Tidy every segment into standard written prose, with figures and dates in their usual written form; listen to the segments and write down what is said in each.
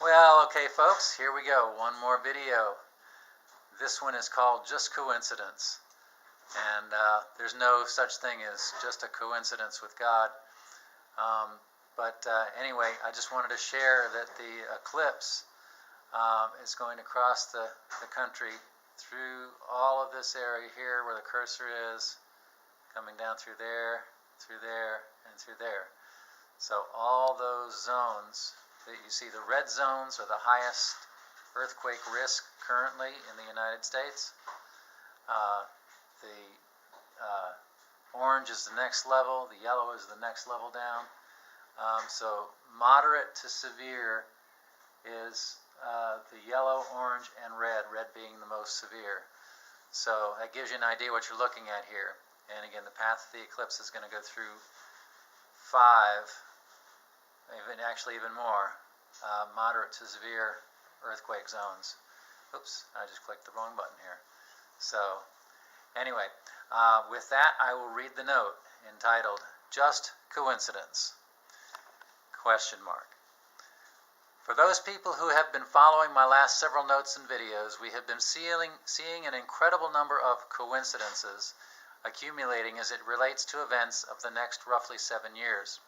Well, okay, folks, here we go. One more video. This one is called Just Coincidence. And there's no such thing as just a coincidence with God. Anyway, I just wanted to share that the eclipse is going to cross the country through all of this area here where the cursor is, coming down through there, and through there. So all those zones that you see, the red zones are the highest earthquake risk currently in the United States. The orange is the next level, the yellow is the next level down. So moderate to severe is the yellow, orange, and red being the most severe. So that gives you an idea what you're looking at here. And again, the path of the eclipse is going to go through 5, even more, moderate to severe earthquake zones. Oops, I just clicked the wrong button here. So anyway, with that, I will read the note entitled, Just Coincidence? ? For those people who have been following my last several notes and videos, we have been seeing an incredible number of coincidences accumulating as it relates to events of the next roughly 7 years.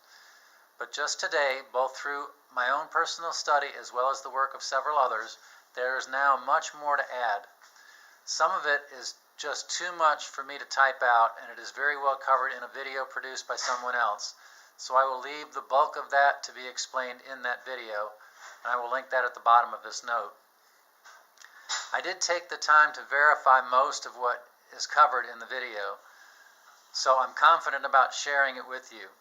But just today, both through my own personal study as well as the work of several others, there is now much more to add. Some of it is just too much for me to type out, and it is very well covered in a video produced by someone else. So I will leave the bulk of that to be explained in that video, and I will link that at the bottom of this note. I did take the time to verify most of what is covered in the video, so I'm confident about sharing it with you.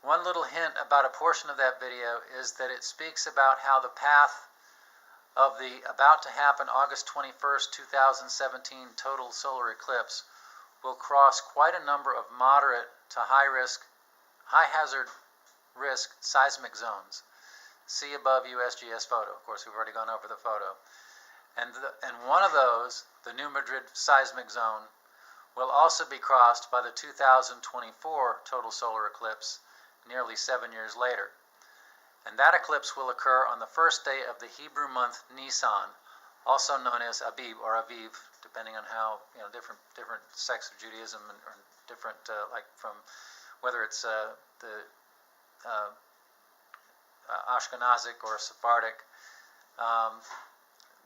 One little hint about a portion of that video is that it speaks about how the path of the about to happen August 21st, 2017 total solar eclipse will cross quite a number of moderate to high hazard risk seismic zones. See above USGS photo. Of course, we've already gone over the photo. And one of those, the New Madrid seismic zone, will also be crossed by the 2024 total solar eclipse nearly 7 years later. And that eclipse will occur on the first day of the Hebrew month Nisan, also known as Abib or Aviv, depending on how, different sects of Judaism or different, like from whether it's the Ashkenazic or Sephardic,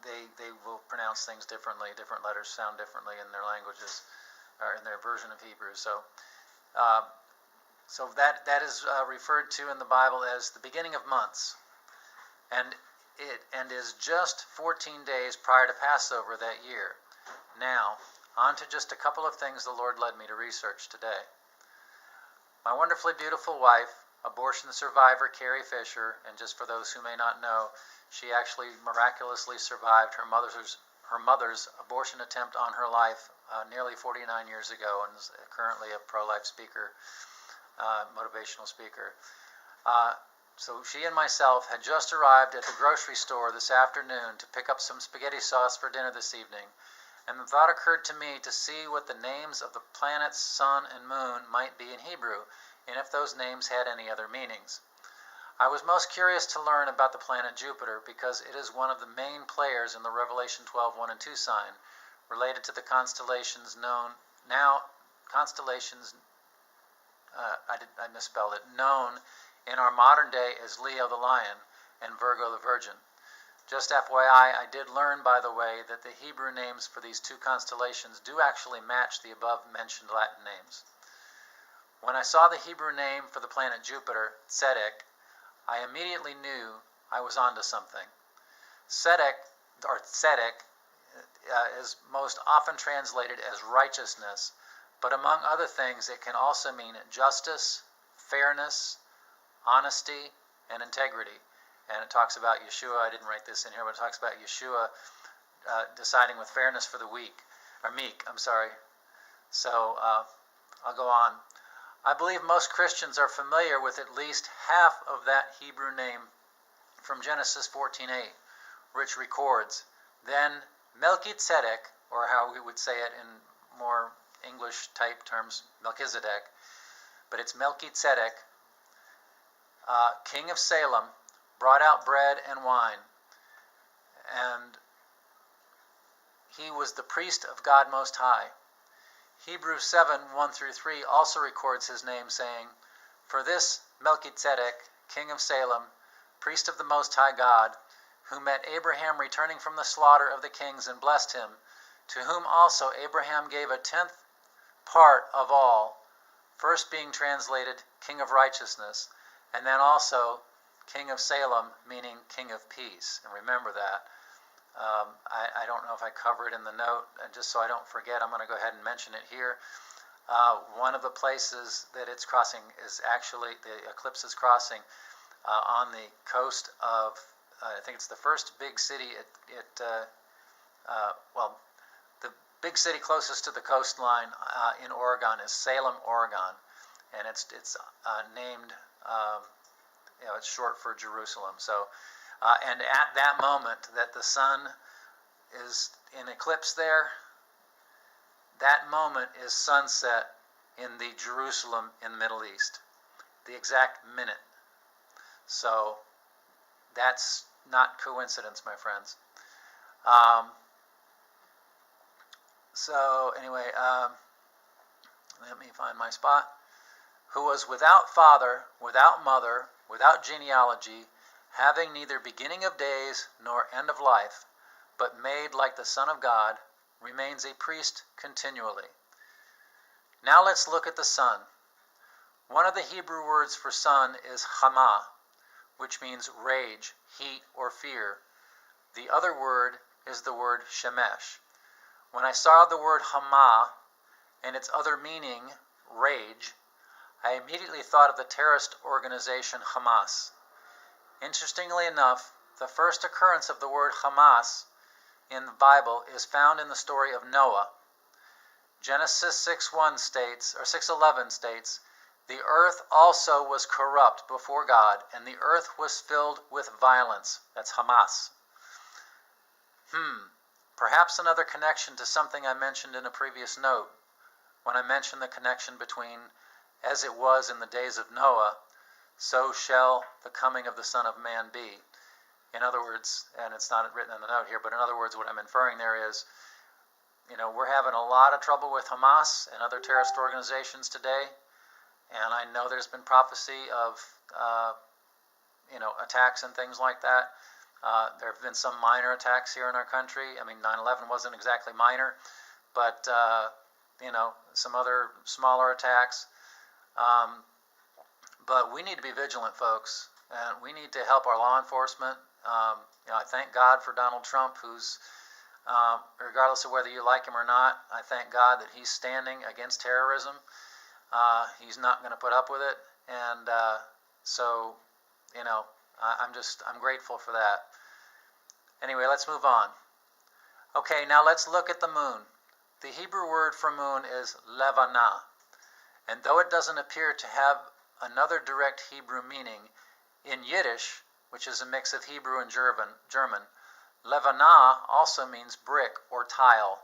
they will pronounce things differently. Different letters sound differently in their languages, or in their version of Hebrew. So that is referred to in the Bible as the beginning of months, and is just 14 days prior to Passover that year. Now, on to just a couple of things the Lord led me to research today. My wonderfully beautiful wife, abortion survivor Carrie Fisher, and just for those who may not know, she actually miraculously survived her mother's abortion attempt on her life nearly 49 years ago, and is currently a pro-life speaker, motivational speaker. So she and myself had just arrived at the grocery store this afternoon to pick up some spaghetti sauce for dinner this evening, and the thought occurred to me to see what the names of the planets, sun, and moon might be in Hebrew, and if those names had any other meanings. I was most curious to learn about the planet Jupiter because it is one of the main players in the Revelation 12:1 and 2 sign, related to the constellations known in our modern day as Leo the Lion and Virgo the Virgin. Just FYI, I did learn, by the way, that the Hebrew names for these two constellations do actually match the above-mentioned Latin names. When I saw the Hebrew name for the planet Jupiter, Tzedek, I immediately knew I was onto something. Tzedek is most often translated as righteousness, but among other things, it can also mean justice, fairness, honesty, and integrity. And it talks about Yeshua. I didn't write this in here, but it talks about Yeshua deciding with fairness for the meek. So I'll go on. I believe most Christians are familiar with at least half of that Hebrew name from Genesis 14:8, which records, "Then Melchizedek," or how we would say it in more English-type terms, Melchizedek, but it's Melchizedek, king of Salem, brought out bread and wine, and he was the priest of God Most High. Hebrews 7:1-3 also records his name, saying, "For this Melchizedek, king of Salem, priest of the Most High God, who met Abraham returning from the slaughter of the kings and blessed him, to whom also Abraham gave a 10th part of all," first being translated King of Righteousness, and then also King of Salem, meaning King of Peace. And remember that. I don't know if I cover it in the note, and just so I don't forget, I'm going to go ahead and mention it here. One of the places that it's crossing is actually, the eclipse is crossing on the coast of, I think it's the first big city, the big city closest to the coastline in Oregon is Salem, Oregon, and it's named, it's short for Jerusalem. So, and at that moment that the sun is in eclipse there, that moment is sunset in the Jerusalem in the Middle East, the exact minute. So that's not coincidence, my friends. So anyway, let me find my spot. Who was without father, without mother, without genealogy, having neither beginning of days nor end of life, but made like the Son of God, remains a priest continually. Now let's look at the sun. One of the Hebrew words for sun is Hama, which means rage, heat, or fear. The other word is the word Shemesh. When I saw the word Hama and its other meaning, rage, I immediately thought of the terrorist organization Hamas. Interestingly enough, the first occurrence of the word Hamas in the Bible is found in the story of Noah. Genesis 6:1 states, or 6:11 states, "The earth also was corrupt before God, and the earth was filled with violence." That's Hamas. Perhaps another connection to something I mentioned in a previous note, when I mentioned the connection between, as it was in the days of Noah, so shall the coming of the Son of Man be. In other words, and it's not written in the note here, but in other words, what I'm inferring there is, we're having a lot of trouble with Hamas and other terrorist organizations today, and I know there's been prophecy of, attacks and things like that. There have been some minor attacks here in our country. I mean, 9/11 wasn't exactly minor, but, some other smaller attacks. But we need to be vigilant, folks, and we need to help our law enforcement. I thank God for Donald Trump, who's, regardless of whether you like him or not, I thank God that he's standing against terrorism. He's not going to put up with it, and so, I'm grateful for that. Anyway, let's move on. Okay, now let's look at the moon. The Hebrew word for moon is levanah, and though it doesn't appear to have another direct Hebrew meaning, in Yiddish, which is a mix of Hebrew and German, levanah also means brick or tile.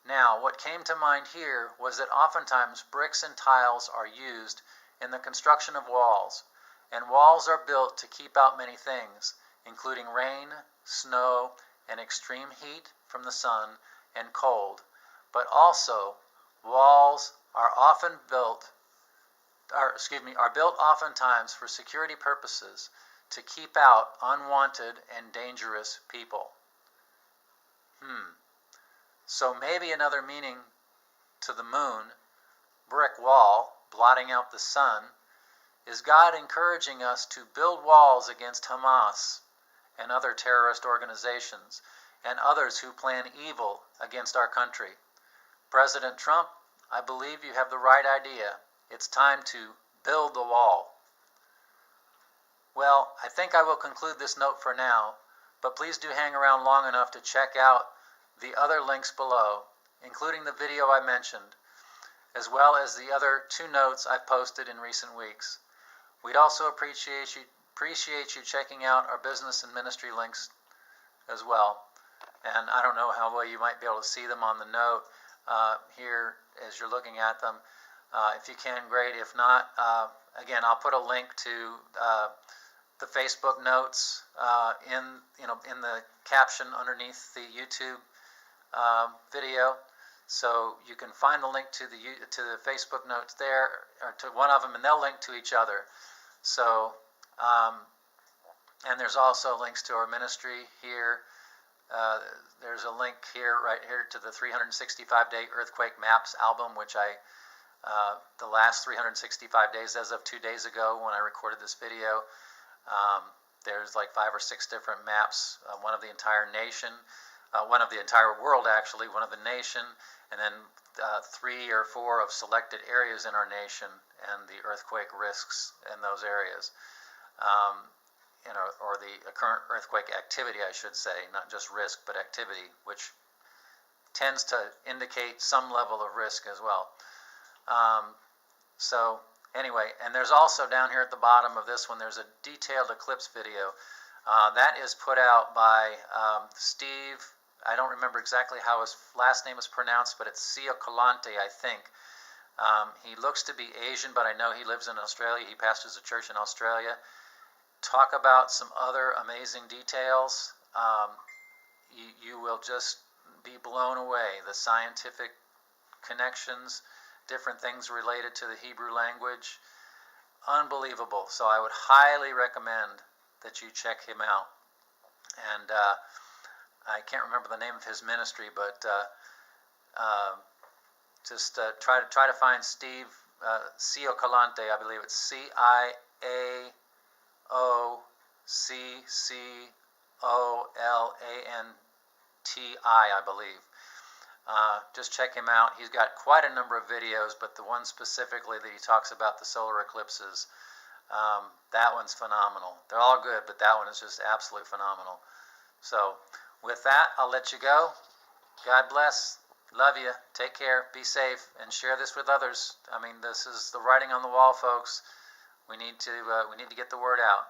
Now, what came to mind here was that oftentimes bricks and tiles are used in the construction of walls, and walls are built to keep out many things, including rain, snow, and extreme heat from the sun and cold. But also, walls are built oftentimes for security purposes to keep out unwanted and dangerous people. So maybe another meaning to the moon, brick wall, blotting out the sun, is God encouraging us to build walls against Hamas and other terrorist organizations and others who plan evil against our country. President Trump, I believe you have the right idea. It's time to build the wall. Well, I think I will conclude this note for now, but please do hang around long enough to check out the other links below, including the video I mentioned, as well as the other 2 notes I've posted in recent weeks. We'd also appreciate you checking out our business and ministry links as well. And I don't know how well you might be able to see them on the note here as you're looking at them. If you can, great. If not, again, I'll put a link to the Facebook notes in the caption underneath the YouTube video, so you can find the link to the Facebook notes there, or to one of them, and they'll link to each other. So, and there's also links to our ministry here. There's a link right here to the 365-day Earthquake Maps album, which the last 365 days, as of 2 days ago when I recorded this video, there's like 5 or 6 different maps, one of the entire nation, one of the entire world actually, one of the nation, and then 3 or 4 of selected areas in our nation and the earthquake risks in those areas. Or the current earthquake activity, I should say, not just risk, but activity, which tends to indicate some level of risk as well. So anyway, and there's also down here at the bottom of this one, there's a detailed eclipse video. That is put out by Steve. I don't remember exactly how his last name is pronounced, but it's Cioccolante, I think. He looks to be Asian, but I know he lives in Australia. He pastors a church in Australia. Talk about some other amazing details. You will just be blown away. The scientific connections, different things related to the Hebrew language. Unbelievable. So I would highly recommend that you check him out. And I can't remember the name of his ministry, but just try to find Steve Cioccolante. I believe it's CioccolantI, I believe. Just check him out. He's got quite a number of videos, but the one specifically that he talks about the solar eclipses, that one's phenomenal. They're all good, but that one is just absolutely phenomenal. So with that, I'll let you go. God bless. Love you. Take care. Be safe, and share this with others. I mean, this is the writing on the wall, folks. We need to get the word out.